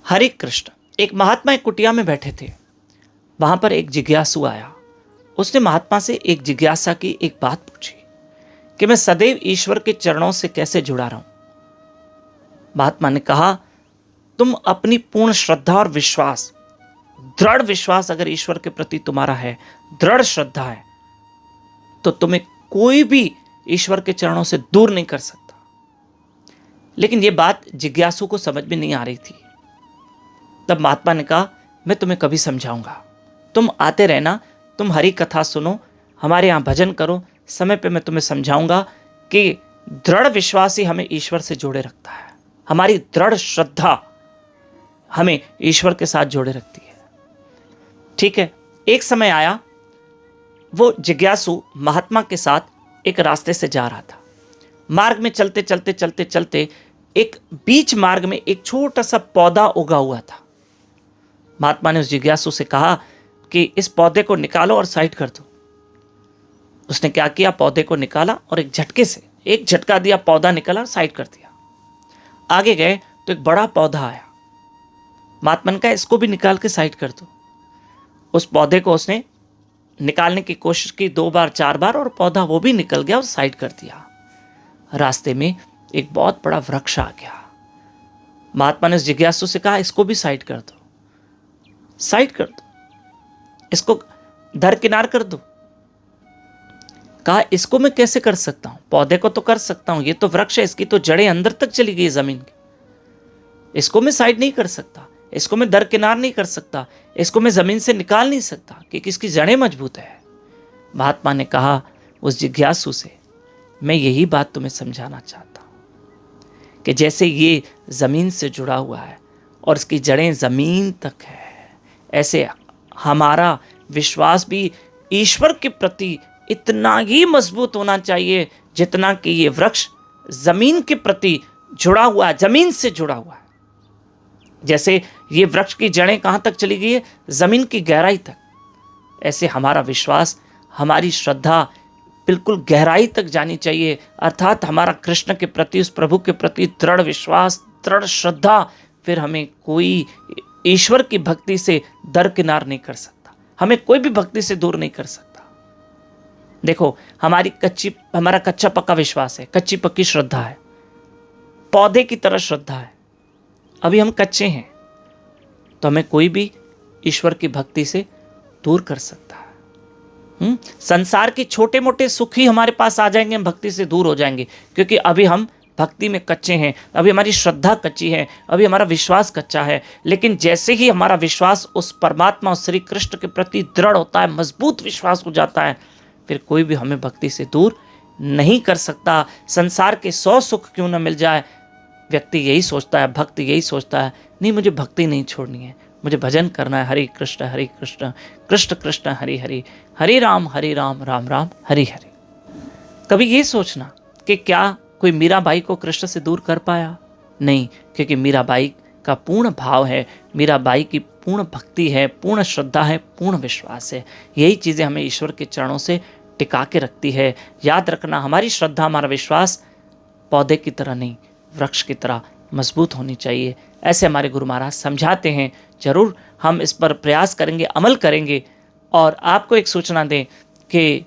हरे कृष्ण। एक महात्मा एक कुटिया में बैठे थे। वहां पर एक जिज्ञासु आया। उसने महात्मा से एक जिज्ञासा की एक बात पूछी कि मैं सदैव ईश्वर के चरणों से कैसे जुड़ा रहूं। महात्मा ने कहा, तुम अपनी पूर्ण श्रद्धा और विश्वास, दृढ़ विश्वास अगर ईश्वर के प्रति तुम्हारा है, दृढ़ श्रद्धा है, तो तुम्हें कोई भी ईश्वर के चरणों से दूर नहीं कर सकता। लेकिन यह बात जिज्ञासु को समझ में नहीं आ रही थी। तब महात्मा ने कहा, मैं तुम्हें कभी समझाऊंगा, तुम आते रहना, तुम हरि कथा सुनो, हमारे यहाँ भजन करो, समय पे मैं तुम्हें समझाऊंगा कि दृढ़ विश्वास ही हमें ईश्वर से जोड़े रखता है। हमारी दृढ़ श्रद्धा हमें ईश्वर के साथ जोड़े रखती है। ठीक है। एक समय आया, वो जिज्ञासु महात्मा के साथ एक रास्ते से जा रहा था। मार्ग में चलते चलते चलते चलते एक बीच मार्ग में एक छोटा सा पौधा उगा हुआ था। महात्मा ने उस जिज्ञासु से कहा कि इस पौधे को निकालो और साइड कर दो। उसने क्या किया, पौधे को निकाला और एक झटके से एक झटका दिया, पौधा निकला और साइड कर दिया। आगे गए तो एक बड़ा पौधा आया। महात्मा ने कहा, इसको भी निकाल के साइड कर दो। उस पौधे को उसने निकालने की कोशिश की 2 बार 4 बार, और पौधा वो भी निकल गया और साइड कर दिया। रास्ते में एक बहुत बड़ा वृक्ष आ गया। महात्मा ने उस जिज्ञासु से कहा, इसको भी साइड कर दो, साइड कर दो, इसको दरकिनार कर दो। कहा, इसको मैं कैसे कर सकता हूं, पौधे को तो कर सकता हूं, ये तो वृक्ष है, इसकी तो जड़ें अंदर तक चली गई जमीन की, इसको मैं साइड नहीं कर सकता, इसको मैं दरकिनार नहीं कर सकता, इसको मैं जमीन से निकाल नहीं सकता क्योंकि इसकी जड़ें मजबूत है। महात्मा ने कहा उस जिज्ञासु से, मैं यही बात तुम्हें समझाना चाहता हूं कि जैसे ये जमीन से जुड़ा हुआ है और इसकी जड़ें जमीन तक है, ऐसे हमारा विश्वास भी ईश्वर के प्रति इतना ही मजबूत होना चाहिए जितना कि ये वृक्ष जमीन के प्रति जुड़ा हुआ है, जमीन से जुड़ा हुआ है। जैसे ये वृक्ष की जड़ें कहां तक चली गई है, जमीन की गहराई तक, ऐसे हमारा विश्वास, हमारी श्रद्धा बिल्कुल गहराई तक जानी चाहिए। अर्थात हमारा कृष्ण के प्रति, उस प्रभु के प्रति दृढ़ विश्वास, दृढ़ श्रद्धा, फिर हमें कोई ईश्वर की भक्ति से दरकिनार नहीं कर सकता, हमें कोई भी भक्ति से दूर नहीं कर सकता। देखो, हमारा कच्चा पक्का विश्वास है, कच्ची पक्की श्रद्धा है, पौधे की तरह श्रद्धा है। अभी हम कच्चे हैं तो हमें कोई भी ईश्वर की भक्ति से दूर कर सकता है। संसार के छोटे मोटे सुख ही हमारे पास आ जाएंगे, हम भक्ति से दूर हो जाएंगे, क्योंकि अभी हम भक्ति में कच्चे हैं, अभी हमारी श्रद्धा कच्ची है, अभी हमारा विश्वास कच्चा है। लेकिन जैसे ही हमारा विश्वास उस परमात्मा, उस श्री कृष्ण के प्रति दृढ़ होता है, मजबूत विश्वास हो जाता है, फिर कोई भी हमें भक्ति से दूर नहीं कर सकता। संसार के 100 सुख क्यों न मिल जाए, व्यक्ति यही सोचता है, भक्त यही सोचता है, नहीं मुझे भक्ति नहीं छोड़नी है, मुझे भजन करना है, हरे कृष्ण कृष्ण कृष्ण हरि हरि, हरे राम राम राम हरि हरि। कभी ये सोचना कि क्या कोई मीराबाई को कृष्ण से दूर कर पाया? नहीं, क्योंकि मीराबाई का पूर्ण भाव है, मीराबाई की पूर्ण भक्ति है, पूर्ण श्रद्धा है, पूर्ण विश्वास है। यही चीज़ें हमें ईश्वर के चरणों से टिका के रखती है। याद रखना, हमारी श्रद्धा, हमारा विश्वास पौधे की तरह नहीं, वृक्ष की तरह मजबूत होनी चाहिए। ऐसे हमारे गुरु महाराज समझाते हैं। जरूर हम इस पर प्रयास करेंगे, अमल करेंगे। और आपको एक सूचना दें कि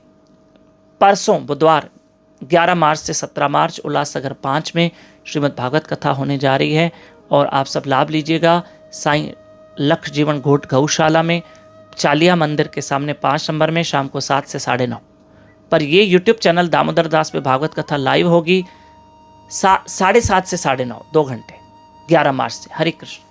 परसों बुधवार 11 मार्च से 17 मार्च उल्लासनगर 5 में श्रीमद् भागवत कथा होने जा रही है, और आप सब लाभ लीजिएगा। साईं लक्ष्य जीवन घोट गौशाला में, चालिया मंदिर के सामने 5 नंबर में, शाम को 7 से 9:30 पर ये यूट्यूब चैनल दामोदर दास पे भागवत कथा लाइव होगी 7:30 से 9:30, 2 घंटे, 11 मार्च से। हरे कृष्ण।